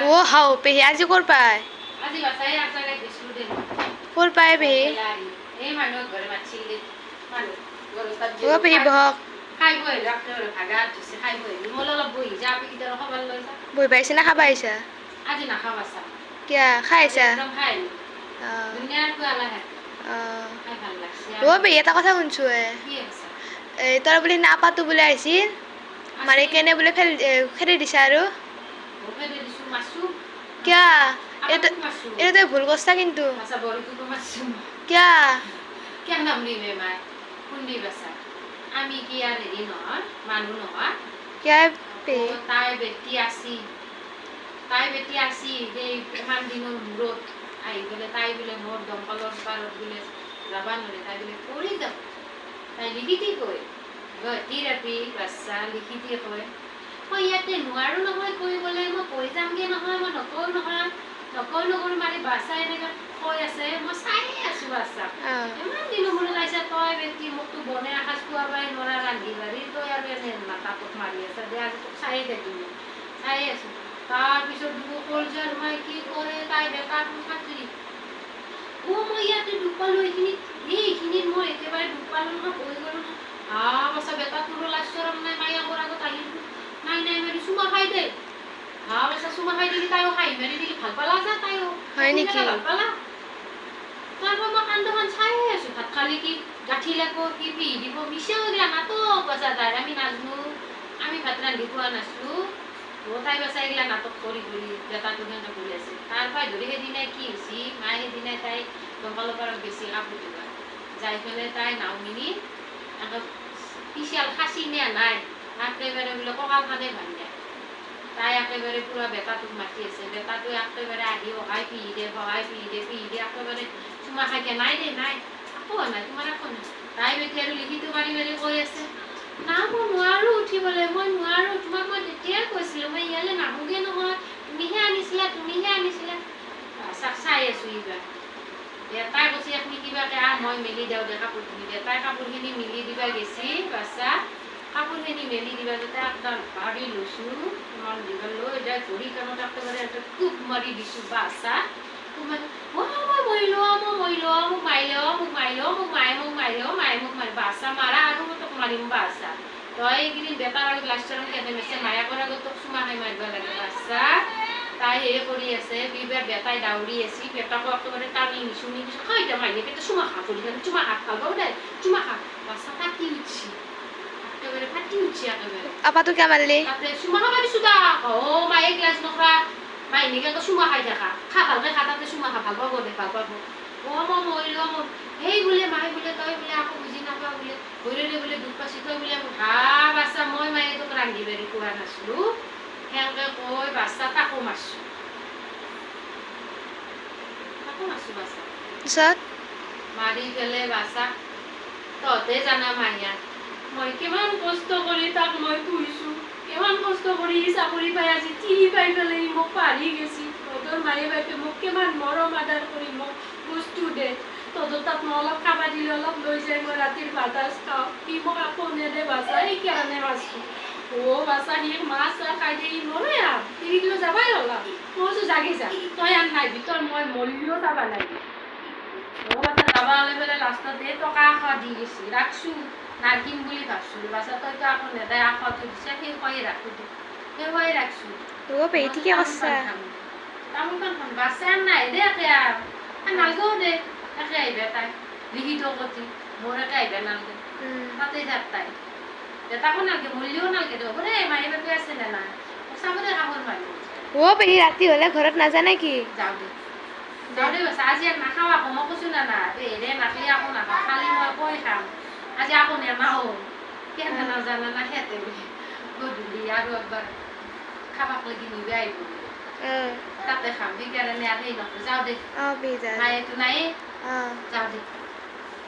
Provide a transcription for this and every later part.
ও হাও পেহি আজি ক'ৰ পায় আজি বাছাই আছাগে দিছলু দে ক'ৰ পায় পেহি এই মানুহ ঘরে মাছিল মানুহ গরস্তাদ ও পেহি বহক খাই বই রাখতে ভাগা দিছে খাই বই মোল অলপ বই যা পেকি দর খবর লইছা বহি পাইছে না খাবা আহিছা আজি না খাবাসা কিয়া খাই আহিছা একদম খাই দুনিয়ার কুয়ালা হে খাই ভাল লাগছে ও পেহি এটা কথা শুনছো কি আছে তোৰ বুলি নাপাতো বুলি আহিছিল মাৰি কেনে বোলে খেদি দিছা আৰু ওকে দিছু মাছু কিয়া এটা মাছু এটা তই ভুল কৰছা কিন্তু মাছা বড়ি তো মাছু কিয়া কেন নাম নিবে মাই কুন্দি বাসা আমি কি আর হেৰি নহয় মানুহ নহয় কিয়া পেহি তাই বেটি আসি সেই ইমান দিনৰ মূৰত আহি গ'লে তাই বোলে মোৰ দমকলৰ পাৰত বোলে যাবা নোৱাৰে তাই বোলে পৰি যাব তাই লিখিতি কয় গতিৰাপি বাচ্চা লিখিতি কয় মই ইয়াতে নোৱাৰো নহয় কৰিবলৈ মই কৈ যামগে নহয় মই নকওঁ নহয় নকৰো মানে বাচ্চা এনেকৈ কৈ আছে মই চাই আছো বাচ্চা ইমান দিনৰ মূৰত আহিছে তই বেটি মোকতো বনাই এসাঁজ খোৱাবাই নোৱাৰা ৰান্ধি বাঢ়ি তই আৰু এনে মাথাটোত মাৰি আছে দে আজি তোক চায়ে থাকিম চাই আছো তাৰপিছত দুগো কলজাৰ মই কি কৰে তাই বেটাটো থাকি মই ইয়াতে দুখ পালো এইখিনিত মই একেবাৰে দুখ পালো নহয় বহি গলো বাচ্চা বেটাটোৰ লাষ্টৰম নাই মায়া মোৰ আগত আহিলো নাই মাৰি চুমা খাই দে বাচ্চা চুমা খাই দিলি তাইও খাই মাৰি দিলি ভাল পালা যা তাইও হয় নেকি ভাল পালা তাৰপৰা মই কান্দখন চাই আছো ভাত খালি কি গাঁঠি লাগব কি পিহি দিব মিছাও এইগিলা নাটক বাচ্চা তাই আমি নাজনো আমি ভাত ৰান্ধি খোৱা নাছিলো তাই বাচ্চা এইগিলা নাটক কৰি বেটাটো সেনেকৈ কৰি আছে তাৰপৰা ধৰি সেইদিনাই কি হৈছে মায়ে সেইদিনাই তাই দমকলৰ পাৰত বেছি কাপোৰ দিবা যাই পেলাই তাই নাওমিনি পিছাল খাচি নিয়া নাই একেবাৰে বোলে কঁকালখনে ভাঙি তাই একেবাৰে পুৰা বেটাটোক মাতি আছে বেটাটোৱে একেবাৰে আহি সহায় পিহি দে একেবাৰে চুমা খাইকে নাই দে নাই একো নাই তোমাৰ একো নাই তাই বেটি আৰু লিখিটো মাৰি কৈ আছে না মই নোৱাৰো উঠিবলৈ মই নোৱাৰো তোমাক মই তেতিয়াই কৈছিলো মই ইয়ালৈ নাহোগে নহয় তুমিহে আনিছিলা চাই আছো এইবাৰ তাই কৈছে আপুনি কিবাকে মই মেলি দিওঁ দে কাপোৰখিনি দে তাই কাপোৰখিনি মিলি দিবা গেছি বাচ্চা কাপোৰখিনি মেলি দিবা যাতে একদম ভাবি লৈছো ইমান দীঘল লৈ এতিয়া ঘড়ী কামত একেবাৰে খুব মাৰি দিছো বাচ্চা বাচ্চা মাৰা আৰু তোক মাৰিম বাচ্চা তই এইকেইদিন বেটাৰ আগত লাষ্টৰ কেনে মেছে মায়াকৰ আগত তোক চুমা খাই মাৰিব লাগে বাচ্চা তাই হেৰি কৰি আছে বিবাৰ বেটাই দাউৰি আছে বেটাকো একেবাৰে টানি নিছো খাই দে মাৰিলে পেটে চুমা খা কৰি চুমা খা ভাল পাব দে চুমা খা বাচ্চা ফাটি উঠছি একেবাৰে আপাটো কিয় মাৰিলি তাতে চুমা খাব দিছো দা মায়ে গ্লাছ নকৰা মাই এনেকৈ চুমা খাই থাকা ভালকে খা তাতে চুমা খা ভাল পাব দে ভাল পাব মই মৰিলো সেই বোলে মায়ে বোলে তই বোলে আকৌ বুজি নাপাওঁ বোলে ভৰিলে বোলে দুখ পাইছি তই বোলে বাচ্চা মই মায়ে তোক ৰান্ধি বাঢ়ি খোৱা নাছিলো সেনেকে কৈ বাচ্চা তাকো মাৰছো বাচ্চা পিছত মাৰি পেলাই বাচ্চা তহঁতে জানা মাইয়া মই কিমান কষ্ট কৰি তাক মই পুহিছো কিমান কষ্ট কৰি চাকৰি পাই আজি তিৰি পাই পেলাই মোক পাৰি গেছি তহঁতৰ মায়ে বাইকে মোক কিমান মৰম আদৰ কৰি মোক বস্তু দে তহঁতৰ তাত মই অলপ খাবা দিলে অলপ লৈ যায় মই ৰাতিৰ ভাত খাওঁ সি মোক আকৌ নেদে বাচ্চা সেইকাৰণে মাৰছো বাচ্চা সি মাছ খাই দিয়ে নৰে তিৰিলৈ যাবাই ওলা মই জাগি যা তই আন নাইবি তই মই মৰিলেও যাবা নাইবি বাচ্চা যাবা হ'লে পেলাই লাষ্টত টকা দি গেছি ৰাখছো নাগিম বুলি ভাবছিলো বাচ্চা তইতো আকৌ নেদাই আকৌ থৈ দিছে সেই কয়ে ৰাখো সেই কয়ে ৰাখছো পেহি ঠিকে কৈছা তামোল পাণ খাম বাচ্চা নাই দে একে নালগেও দে একে আহিবা তাই লিখিত কতি মোৰ একে আহিবা নালগে তাতে থাক তাই দেউতাকো নালগে মৰিলেও নালগে দে হ'ব দে মাৰি বাপে আছে নে নাই চাব দে কাপোৰ মাৰি পেহি ৰাতি হ'লে ঘৰত নাজানে কি যাওঁ দে বাচ্চা আজি ইয়াত নাখাওঁ আকৌ মই কৈছো না পেহিৰে নাখালে আকৌ নাখাওঁ খালি মই কৈ খাম আজি আকৌ নেমাও কেনে নাজানে না সিহঁতে বুলি গধূলি আৰু একবাৰ খাবাক লাগি নিবি আহিব তাতে খাম সেইকাৰণে আৰু সেই নকৰো যাওঁ দে মায়েতো নাই যাওঁ দে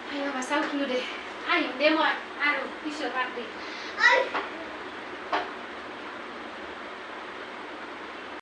আহিব বাচ্চা উঠিলো দে আহিম দে মই আৰু পিছত পাতি